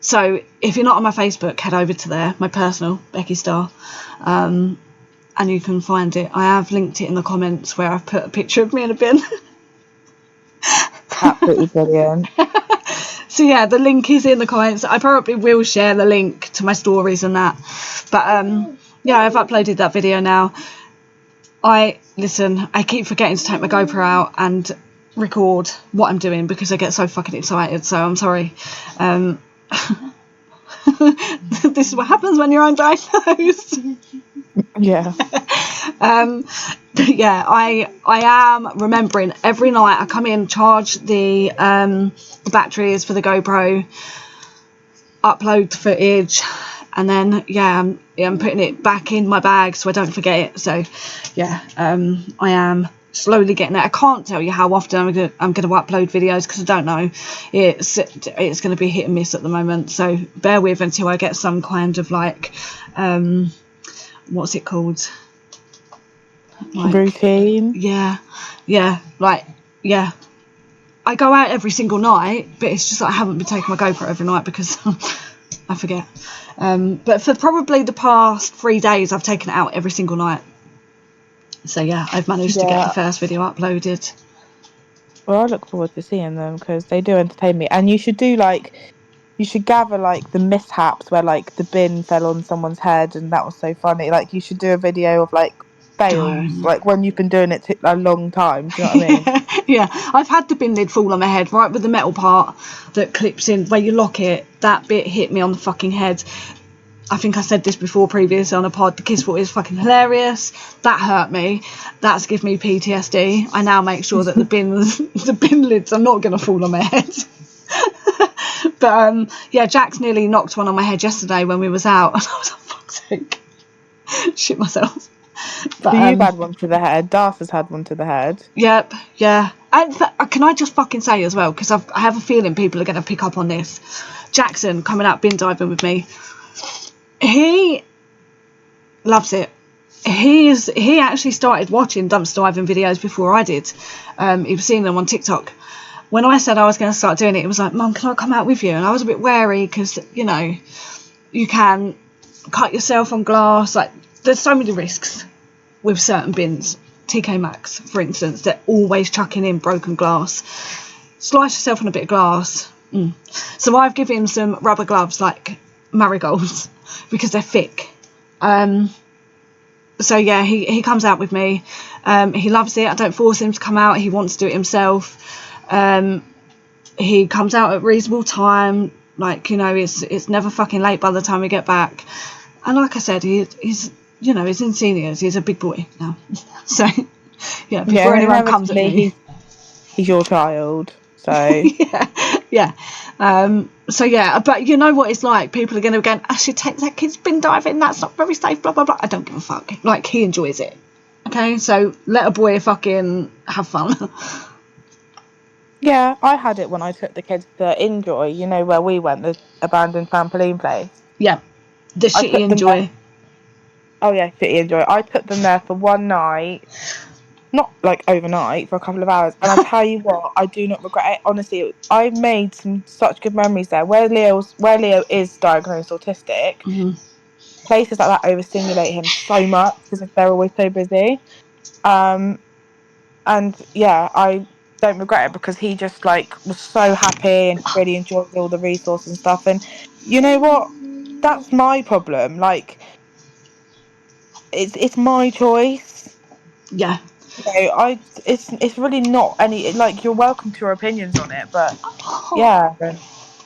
So if you're not on my Facebook, head over to there, my personal, Becky Starr, and you can find it. I have linked it in the comments where I've put a picture of me in a bin. Absolutely brilliant. So yeah, the link is in the comments. I probably will share the link to my stories and that. But yeah, I've uploaded that video now. I keep forgetting to take my GoPro out and record what I'm doing because I get so fucking excited. So I'm sorry. This is what happens when you're undiagnosed. Yeah. Yeah, I am remembering every night I come in, charge the batteries for the GoPro, upload the footage, and then I'm putting it back in my bag so I don't forget it. So yeah, I am slowly getting there. I can't tell you how often I'm going to upload videos because I don't know. It's going to be hit and miss at the moment. So bear with until I get some kind of like what's it called? Like, routine. Yeah. I go out every single night, but it's just that I haven't been taking my GoPro every night because I forget. But for probably the past 3 days, I've taken it out every single night. So yeah, I've managed to get the first video uploaded. Well, I look forward to seeing them because they do entertain me. And you should gather like the mishaps where like the bin fell on someone's head and that was so funny. Like you should do a video of like fails, Don't. like when you've been doing it a long time. Do you know what I mean? Yeah, I've had the bin lid fall on my head, right with the metal part that clips in where you lock it. That bit hit me on the fucking head. I think I said this before previously on a pod. The kiss footy is fucking hilarious. That hurt me. That's given me PTSD. I now make sure that the bin lids are not going to fall on my head. But yeah, Jack's nearly knocked one on my head yesterday when we was out, and I was like, fuck's sake, shit myself. But So you've had one to the head. Darth has had one to the head. Yep, yeah. And can I just fucking say as well, because I have a feeling people are going to pick up on this. Jackson coming out bin diving with me. He loves it. He actually started watching dumpster diving videos before I did. He was seeing them on TikTok. When I said I was going to start doing it, he was like, Mum, can I come out with you? And I was a bit wary because, you can cut yourself on glass. Like, there's so many risks with certain bins. TK Maxx, for instance, they're always chucking in broken glass. Slice yourself on a bit of glass. So I've given him some rubber gloves like marigolds because they're thick. So yeah, he comes out with me. He loves it. I don't force him to come out. He wants to do it himself. He comes out at reasonable time. Like, it's never fucking late by the time we get back. And like I said, he's he's in seniors. He's a big boy now. So yeah, before anyone comes at me. He's your child. So Yeah. So yeah, but you know what it's like. People are going to go, I should take that kid's bin diving. That's not very safe. Blah blah blah. I don't give a fuck. Like, he enjoys it. Okay, so let a boy fucking have fun. Yeah, I had it when I took the kids to Enjoy, you know, where we went, the abandoned trampoline place. Yeah, the I shitty took them there. enjoy. Oh yeah, City Enjoy. I took them there for one night, not like overnight, for a couple of hours. And I tell you what, I do not regret it. Honestly, I made some such good memories there. Where Leo is diagnosed autistic, places like that overstimulate him so much because they're always so busy. Um, and yeah, I don't regret it because he just like was so happy and really enjoyed all the resources and stuff. And you know what? That's my problem. Like, it's my choice. Yeah. You know, it's really not any, like, you're welcome to your opinions on it, but yeah.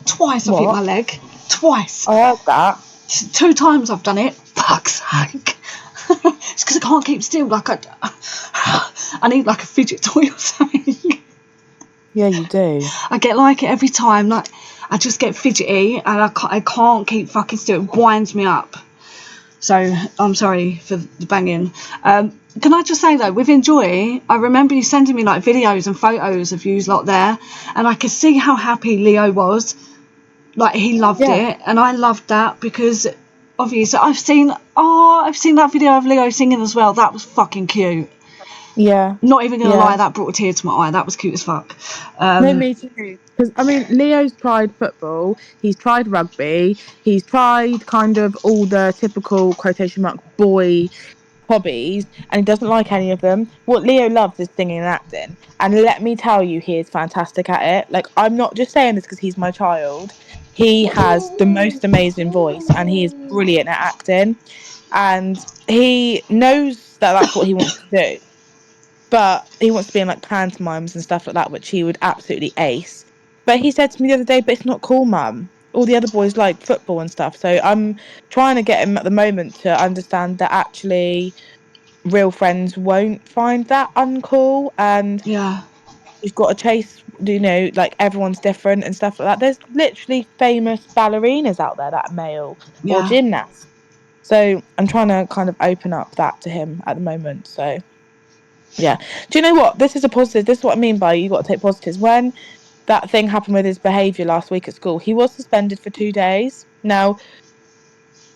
Twice I've hit What? my leg. Twice. I heard that. 2 times I've done it. Fuck's sake. It's because I can't keep still. Like, I need like a fidget toy or something. Yeah, you do. I get like it every time. Like, I just get fidgety and I can't keep fucking still. It winds me up. So I'm sorry for the banging. Can I just say though, with Enjoy, I remember you sending me like videos and photos of you lot there, and I could see how happy Leo was. Like, he loved Yeah, it, and I loved that because obviously I've seen that video of Leo singing as well. That was fucking cute. yeah, Not even gonna yeah. lie, that brought a tear to my eye. That was cute as fuck. No, me too. Because I mean, Leo's tried football, he's tried rugby, he's tried kind of all the typical quotation mark boy hobbies, and he doesn't like any of them. What Leo loves is singing and acting, and let me tell you, he is fantastic at it. Like, I'm not just saying this because he's my child. He has the most amazing voice, and he is brilliant at acting, and he knows that that's what he wants to do. But he wants to be in like pantomimes and stuff like that, which he would absolutely ace. But he said to me the other day, "But it's not cool, mum. All the other boys like football and stuff." So I'm trying to get him at the moment to understand that actually real friends won't find that uncool, and Yeah, you've got to chase, you know, like, everyone's different and stuff like that. There's literally famous ballerinas out there that are male, or yeah, gymnasts. So I'm trying to kind of open up that to him at the moment. So yeah. Do you know what? This is a positive. This is what I mean by you got to take positives. When that thing happened with his behaviour last week at school, he was suspended for 2 days. Now,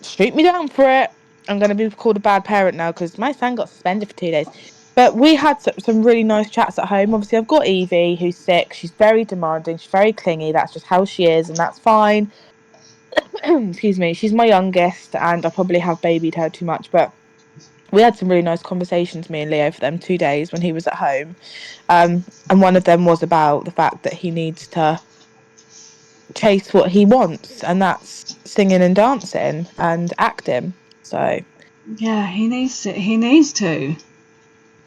shoot me down for it. I'm going to be called a bad parent now because my son got suspended for 2 days. But we had some really nice chats at home. Obviously, I've got Evie, who's sick. She's very demanding. She's very clingy. That's just how she is, and that's fine. Excuse me. She's my youngest, and I probably have babied her too much. But we had some really nice conversations, me and Leo, for them 2 days when he was at home. And one of them was about the fact that he needs to chase what he wants, and that's singing and dancing and acting. So yeah. He needs to. He needs to.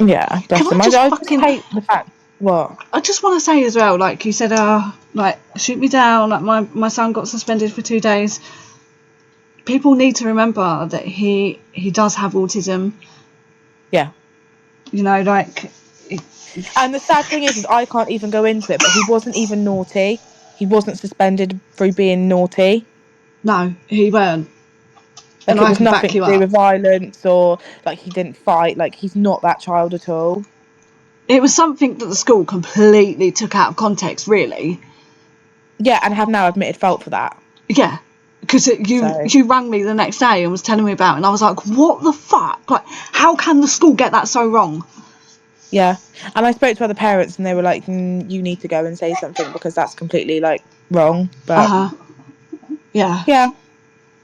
yeah, Can bless I him. just I just fucking? hate the fact what. I just want to say as well, like you said, like, shoot me down. Like, my son got suspended for 2 days. People need to remember that he does have autism. Yeah. You know, like, And the sad thing is I can't even go into it, but he wasn't even naughty. He wasn't suspended for being naughty. no, he weren't, and Like, it I was can nothing back to you do up. with violence, or like he didn't fight. Like, he's not that child at all. It was something that the school completely took out of context, really. Yeah, and have now admitted fault for that. Yeah, because So you rang me the next day and was telling me about it, and I was like, what the fuck? Like, how can the school get that so wrong? yeah, and I spoke to other parents, and they were like, "You need to go and say something because that's completely like wrong." But Yeah. yeah,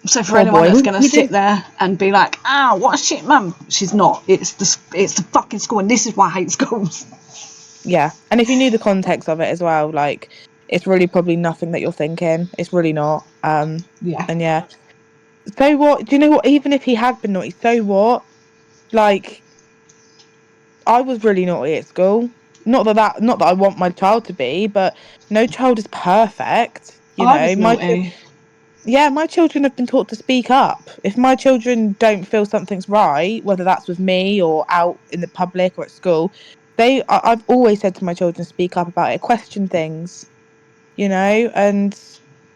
So for poor anyone boy. that's going to He sit did. there and be like, "Ah, what a shit, mum," she's not. It's the fucking school, and this is why I hate schools. Yeah, and if you knew the context of it as well, like, it's really probably nothing that you're thinking. It's really not. Yeah. And yeah. So what? Do you know what? Even if he had been naughty, so what? Like, I was really naughty at school. Not that I want my child to be, but no child is perfect. You I know, was naughty. yeah, my children have been taught to speak up. If my children don't feel something's right, whether that's with me or out in the public or at school, I've always said to my children, speak up about it, question things. you know, and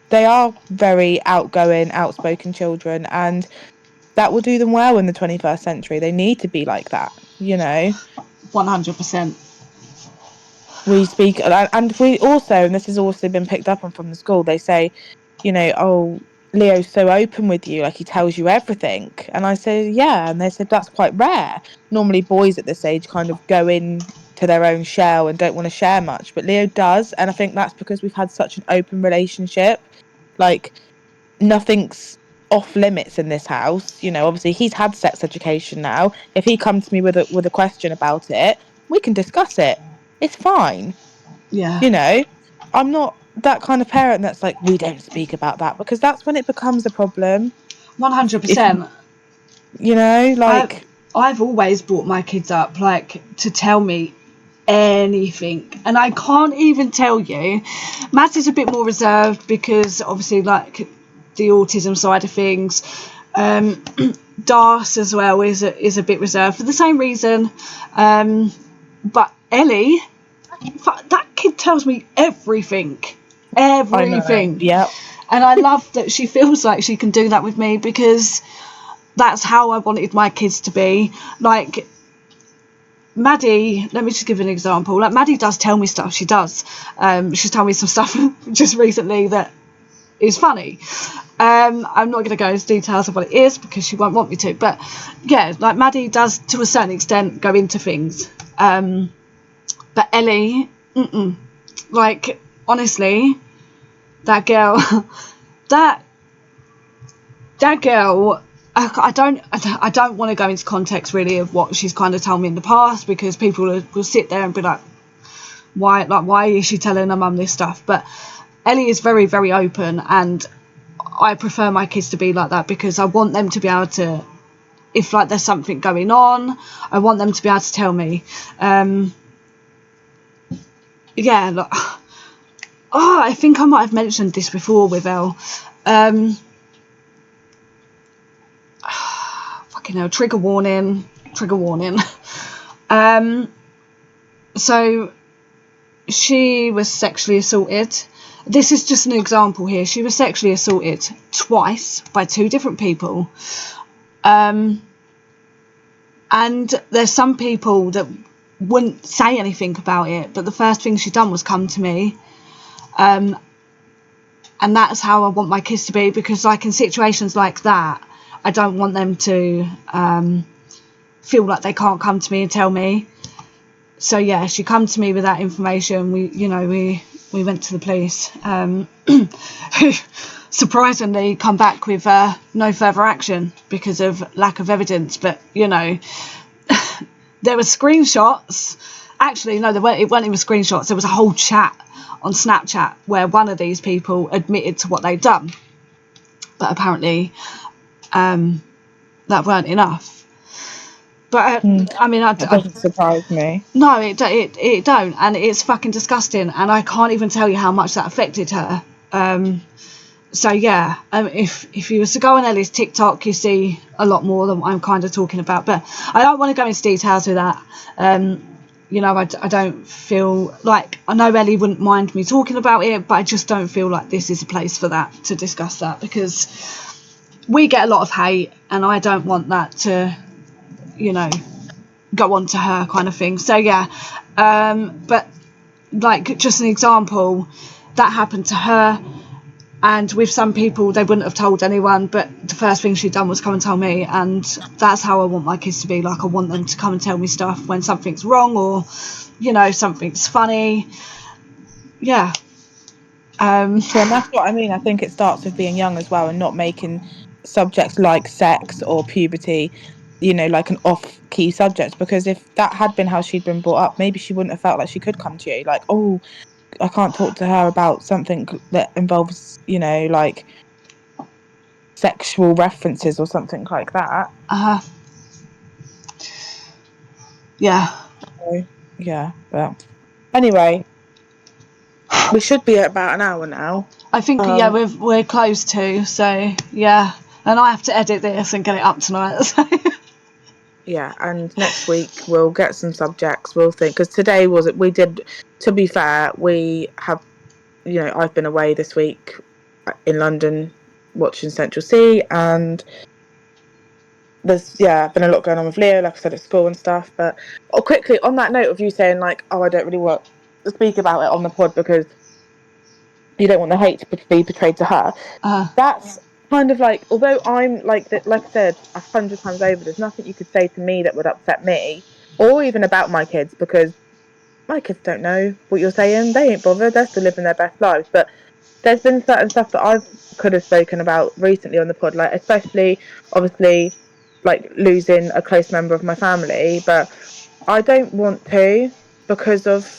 they are very outgoing, outspoken children, and that will do them well in the 21st century. They need to be like that, you know. 100%. We speak, and we also, and this has also been picked up on from the school, they say, you know, oh, Leo's so open with you, like he tells you everything. And I say, yeah. And they said that's quite rare. Normally boys at this age kind of go in to their own shell and don't want to share much, but Leo does. And I think that's because we've had such an open relationship. Like, nothing's off limits in this house. You know, obviously he's had sex education now. If he comes to me with a question about it, we can discuss it. It's fine. Yeah. You know, I'm not that kind of parent that's like, we don't speak about that, because that's when it becomes a problem. If 100%. you know, like, I've always brought my kids up like to tell me anything, and I can't even tell you. Matt is a bit more reserved because obviously like the autism side of things. Das as well is a bit reserved for the same reason. But Ellie, that kid tells me everything. I know, yeah. And I love that she feels like she can do that with me, because that's how I wanted my kids to be. Like Maddie, let me just give an example. Like Maddie does tell me stuff. She does. She's told me some stuff just recently that is funny. I'm not going to go into details of what it is because she won't want me to. But yeah, like Maddie does to a certain extent go into things. But Ellie, like honestly, that girl, that girl. I don't want to go into context really of what she's kind of told me in the past, because people will sit there and be like, why is she telling her mum this stuff? But Ellie is very, very open, and I prefer my kids to be like that, because I want them to be able to, if like there's something going on, I want them to be able to tell me. Yeah, look, I think I might have mentioned this before with Elle. Fucking hell, trigger warning. So she was sexually assaulted. This is just an example here. She was sexually assaulted twice by two different people. And there's some people that wouldn't say anything about it, but the first thing she done was come to me. And that's how I want my kids to be, because like in situations like that, I don't want them to feel like they can't come to me and tell me. So yeah, she come to me with that information. We went to the police, who surprisingly come back with no further action because of lack of evidence. But you know, there were screenshots. Actually, no, it weren't even screenshots. There was a whole chat on Snapchat where one of these people admitted to what they'd done, but apparently that weren't enough. But I mean, That doesn't surprise me. No, it don't, and it's fucking disgusting, and I can't even tell you how much that affected her. So yeah, if you was to go on Ellie's TikTok, you see a lot more than what I'm kind of talking about. But I don't want to go into details with that. You know, I don't feel like, I know Ellie wouldn't mind me talking about it, but I just don't feel like this is a place for that, to discuss that, because we get a lot of hate, and I don't want that to, you know, go on to her kind of thing. So yeah, but like just an example, that happened to her, and with some people they wouldn't have told anyone, but the first thing she'd done was come and tell me, and that's how I want my kids to be. Like, I want them to come and tell me stuff when something's wrong, or you know, something's funny. Yeah. And that's what I mean. I think it starts with being young as well, and not making subjects like sex or puberty, you know, like an off-key subject. Because if that had been how she'd been brought up, maybe she wouldn't have felt like she could come to you. Like, oh, I can't talk to her about something that involves, you know, like sexual references or something like that. Yeah. So, yeah, but anyway, we should be at about an hour now. I think yeah, we're close to, so yeah, and I have to edit this and get it up tonight. So. Yeah, and next week we'll get some subjects. We'll think, because today we did. To be fair, we have you know, I've been away this week in London watching Central C, and there's been a lot going on with Leo, like I said, at school and stuff. But quickly on that note of you saying like, oh, I don't really want to speak about it on the pod because you don't want the hate to be portrayed to her. That's kind of like, although I'm like that, like I said 100 times over, there's nothing you could say to me that would upset me, or even about my kids, because my kids don't know what you're saying. They ain't bothered. They're still living their best lives. But there's been certain stuff that I could have spoken about recently on the pod, like especially obviously like losing a close member of my family, but I don't want to because of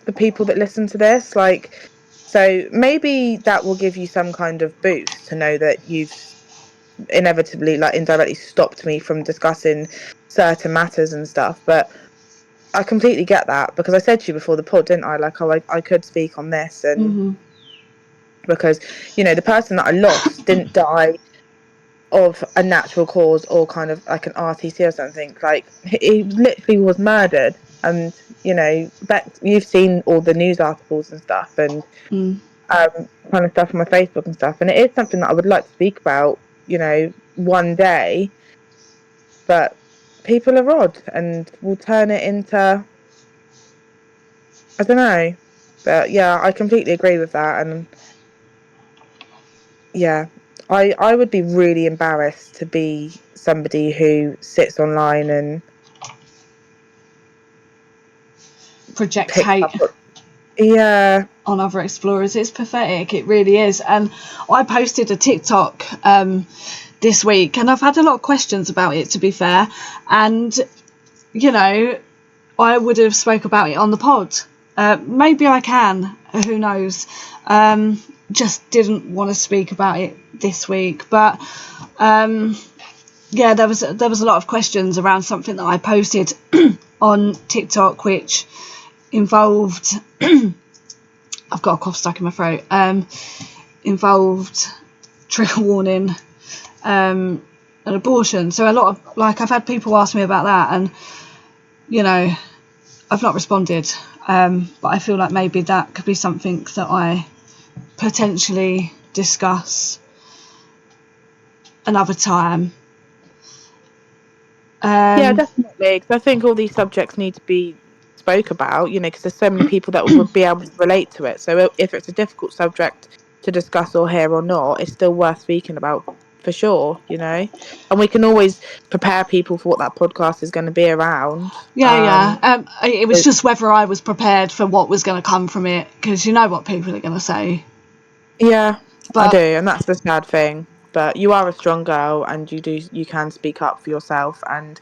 the people that listen to this. Like, so maybe that will give you some kind of boost to know that you've inevitably, like indirectly, stopped me from discussing certain matters and stuff. But I completely get that, because I said to you before the pod, didn't I? Like, oh, I could speak on this, and because, you know, the person that I lost didn't die of a natural cause or kind of like an RTC or something. Like, he literally was murdered. And, you know, you've seen all the news articles and stuff, and kind of stuff on my Facebook and stuff. And it is something that I would like to speak about, you know, one day. But people are odd and will turn it into, I don't know. But yeah, I completely agree with that. And yeah, I would be really embarrassed to be somebody who sits online and projects picks hate up. Yeah. on other explorers. It's pathetic, it really is. And I posted a TikTok this week, and I've had a lot of questions about it, to be fair, and you know, I would have spoke about it on the pod. Maybe I can, who knows. Just didn't want to speak about it this week, but yeah, there was a lot of questions around something that I posted on TikTok, which involved I've got a cough stuck in my throat. Involved trigger warning, an abortion. So a lot of, like, I've had people ask me about that, and you know, I've not responded. But I feel like maybe that could be something that I potentially discuss another time. Yeah, definitely. Because I think all these subjects need to be spoke about, you know, because there's so many people that would be able to relate to it. So if it's a difficult subject to discuss or hear or not, it's still worth speaking about for sure, you know. And we can always prepare people for what that podcast is going to be around. It was just whether I was prepared for what was going to come from it, because you know what people are going to say. Yeah, But I do, and that's the sad thing. But you are a strong girl, and you can speak up for yourself, and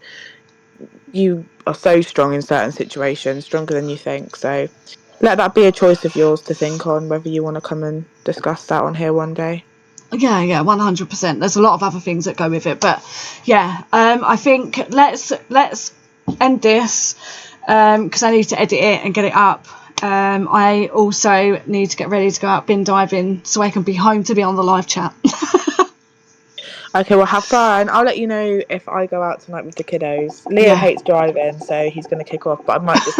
you are so strong in certain situations, stronger than you think. So let that be a choice of yours to think on, whether you want to come and discuss that on here one day. yeah, 100%. There's a lot of other things that go with it, but yeah, I think let's end this, because I need to edit it and get it up. I also need to get ready to go out bin diving so I can be home to be on the live chat. Okay, well, have fun. I'll let you know if I go out tonight with the kiddos. Leo hates driving, so he's going to kick off, but I might just,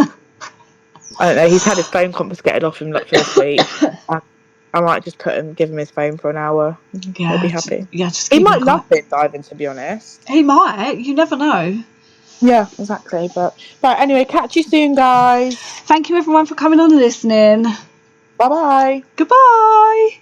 I don't know, he's had his phone confiscated off him for this week. I might just give him his phone for an hour. Yeah, He'll be happy. just He keep might him love quiet. bin diving, to be honest. He might. You never know. Yeah, exactly. But anyway, catch you soon, guys. Thank you everyone for coming on and listening. Bye bye. Goodbye.